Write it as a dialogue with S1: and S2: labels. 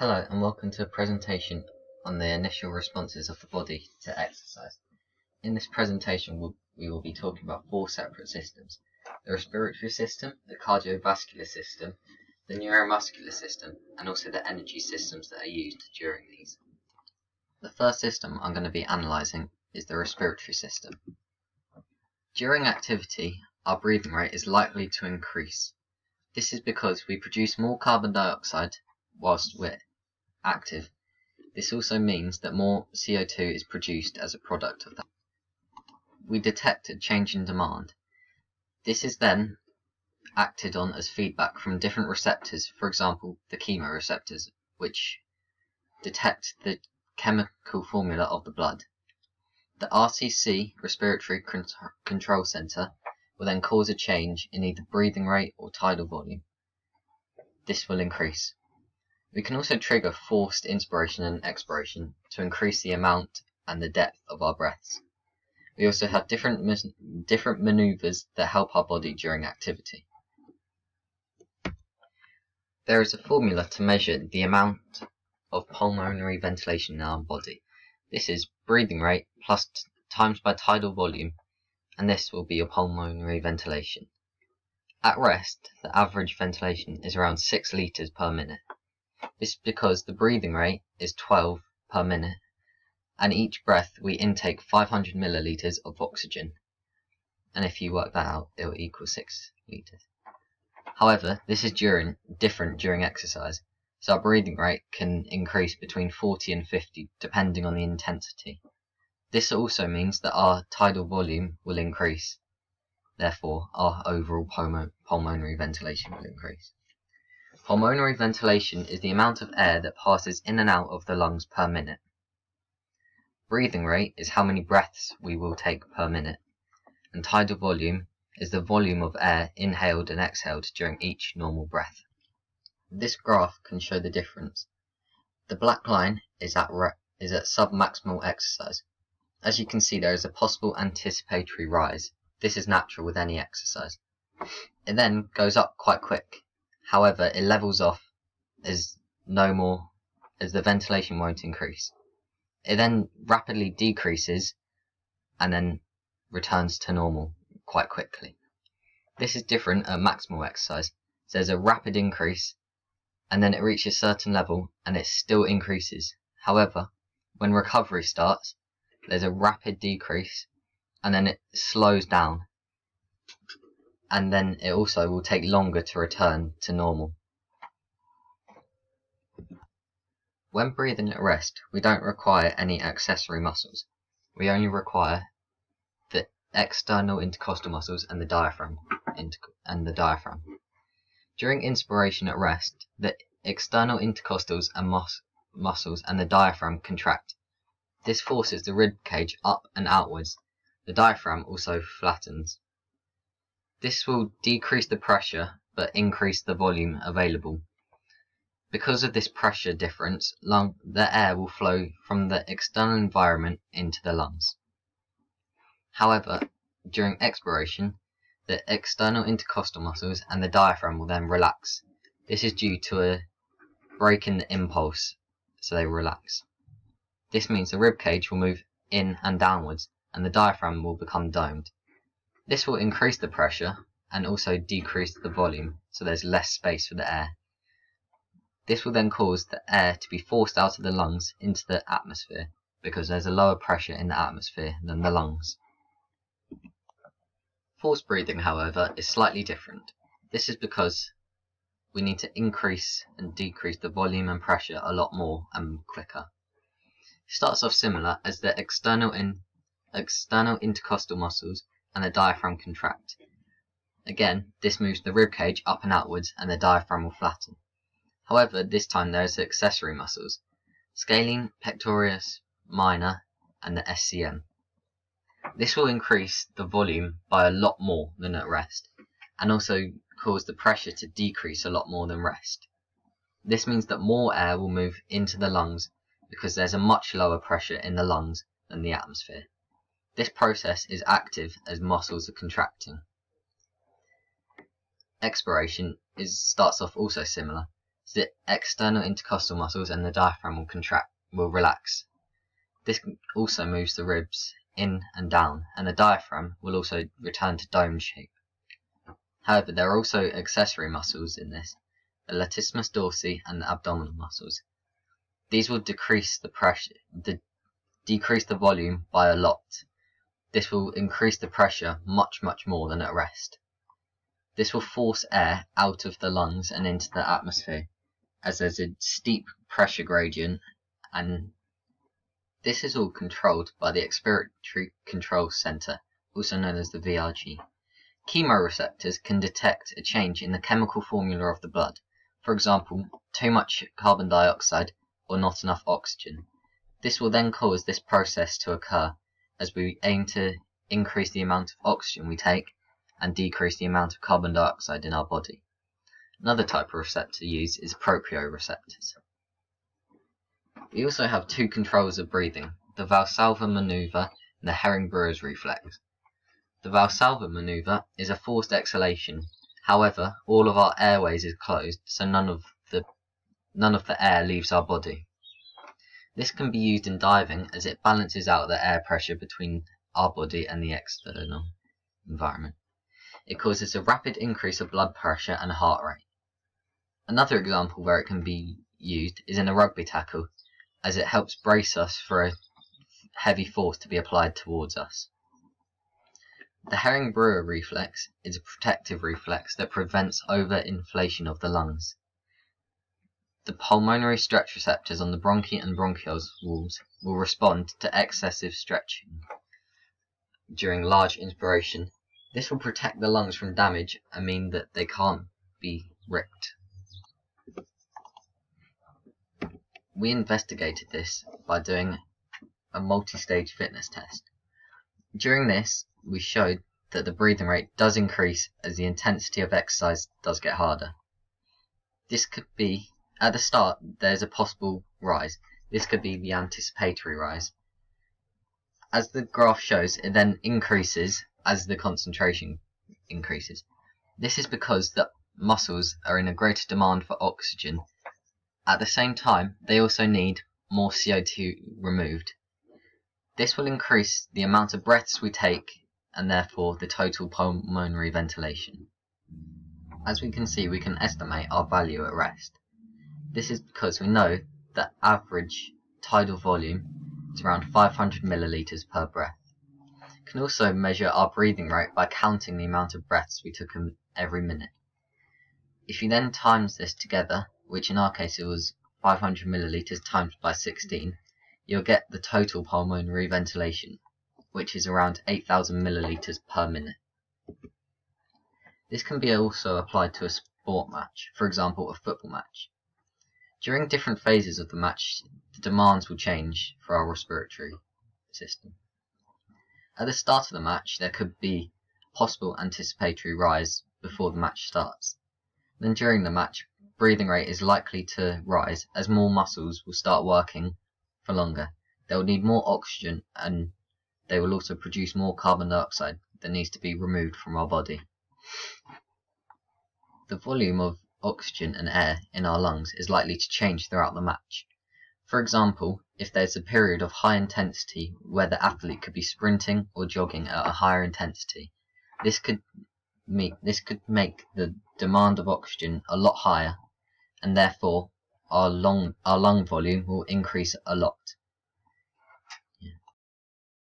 S1: Hello and welcome to a presentation on the initial responses of the body to exercise. In this presentation we will be talking about four separate systems: the respiratory system, the cardiovascular system, the neuromuscular system, and also the energy systems that are used during these. The first system I'm going to be analysing is the respiratory system. During activity, our breathing rate is likely to increase. This is because we produce more carbon dioxide whilst we're active. This also means that more CO2 is produced as a product of that. We detect a change in demand. This is then acted on as feedback from different receptors, for example the chemoreceptors, which detect the chemical formula of the blood. The RCC, Respiratory Control Center, will then cause a change in either breathing rate or tidal volume. This will increase. We can also trigger forced inspiration and expiration to increase the amount and the depth of our breaths. We also have different maneuvers that help our body during activity. There is a formula to measure the amount of pulmonary ventilation in our body. This is breathing rate plus times by tidal volume, and this will be your pulmonary ventilation. At rest, the average ventilation is around 6 litres per minute. This is because the breathing rate is 12 per minute, and each breath we intake 500 millilitres of oxygen, and if you work that out it will equal 6 litres. However, this is different during exercise, so our breathing rate can increase between 40 and 50 depending on the intensity. This also means that our tidal volume will increase, therefore our overall pulmonary ventilation will increase. Pulmonary ventilation is the amount of air that passes in and out of the lungs per minute. Breathing rate is how many breaths we will take per minute, and tidal volume is the volume of air inhaled and exhaled during each normal breath. This graph can show the difference. The black line is at submaximal exercise. As you can see, there is a possible anticipatory rise. This is natural with any exercise. It then goes up quite quick. However, it levels off as the ventilation won't increase. It then rapidly decreases and then returns to normal quite quickly. This is different at maximal exercise. So there's a rapid increase and then it reaches a certain level and it still increases. However, when recovery starts, there's a rapid decrease and then it slows down. And then it also will take longer to return to normal. When breathing at rest, we don't require any accessory muscles. We only require the external intercostal muscles and the diaphragm. During inspiration at rest, the external intercostals and muscles and the diaphragm contract. This forces the rib cage up and outwards. The diaphragm also flattens. This will decrease the pressure but increase the volume available. Because of this pressure difference, the air will flow from the external environment into the lungs. However, during expiration, the external intercostal muscles and the diaphragm will then relax. This is due to a break in the impulse, so they relax. This means the rib cage will move in and downwards, and the diaphragm will become domed. This will increase the pressure and also decrease the volume, so there's less space for the air. This will then cause the air to be forced out of the lungs into the atmosphere, because there's a lower pressure in the atmosphere than the lungs. Forced breathing, however, is slightly different. This is because we need to increase and decrease the volume and pressure a lot more and quicker. It starts off similar as the external intercostal muscles and the diaphragm contract. Again, this moves the rib cage up and outwards and the diaphragm will flatten. However, this time there is the accessory muscles, scalene, pectoralis minor and the SCM. This will increase the volume by a lot more than at rest, and also cause the pressure to decrease a lot more than rest. This means that more air will move into the lungs because there's a much lower pressure in the lungs than the atmosphere. This process is active as muscles are contracting. Expiration starts off also similar. The external intercostal muscles and the diaphragm will relax. This also moves the ribs in and down, and the diaphragm will also return to dome shape. However, there are also accessory muscles in this, the latissimus dorsi and the abdominal muscles. These will decrease the pressure, decrease the volume by a lot. This will increase the pressure much more than at rest. This will force air out of the lungs and into the atmosphere, as there's a steep pressure gradient, and this is all controlled by the Respiratory Control Center, also known as the VRG. Chemoreceptors can detect a change in the chemical formula of the blood, for example, too much carbon dioxide or not enough oxygen. This will then cause this process to occur, as we aim to increase the amount of oxygen we take and decrease the amount of carbon dioxide in our body. Another type of receptor used is proprioceptors. We also have two controls of breathing, the Valsalva maneuver and the Herring-Brewer's reflex. The Valsalva maneuver is a forced exhalation. However, all of our airways is closed, so none of the air leaves our body. This can be used in diving, as it balances out the air pressure between our body and the external environment. It causes a rapid increase of blood pressure and heart rate. Another example where it can be used is in a rugby tackle, as it helps brace us for a heavy force to be applied towards us. The Herring-Brewer reflex is a protective reflex that prevents overinflation of the lungs. The pulmonary stretch receptors on the bronchi and bronchioles walls will respond to excessive stretching during large inspiration. This will protect the lungs from damage and mean that they can't be ripped. We investigated this by doing a multi-stage fitness test. During this, we showed that the breathing rate does increase as the intensity of exercise does get harder. This could be, at the start, there's a possible rise. This could be the anticipatory rise. As the graph shows, it then increases as the concentration increases. This is because the muscles are in a greater demand for oxygen. At the same time, they also need more CO2 removed. This will increase the amount of breaths we take and therefore the total pulmonary ventilation. As we can see, we can estimate our value at rest. This is because we know that average tidal volume is around 500 milliliters per breath. We can also measure our breathing rate by counting the amount of breaths we took every minute. If you then times this together, which in our case it was 500 milliliters times by 16, you'll get the total pulmonary ventilation, which is around 8,000 milliliters per minute. This can be also applied to a sport match, for example a football match. During different phases of the match, the demands will change for our respiratory system. At the start of the match, there could be a possible anticipatory rise before the match starts. Then during the match, breathing rate is likely to rise as more muscles will start working for longer. They will need more oxygen, and they will also produce more carbon dioxide that needs to be removed from our body. The volume of oxygen and air in our lungs is likely to change throughout the match. For example, if there's a period of high intensity where the athlete could be sprinting or jogging at a higher intensity, this could make the demand of oxygen a lot higher, and therefore our lung volume will increase a lot.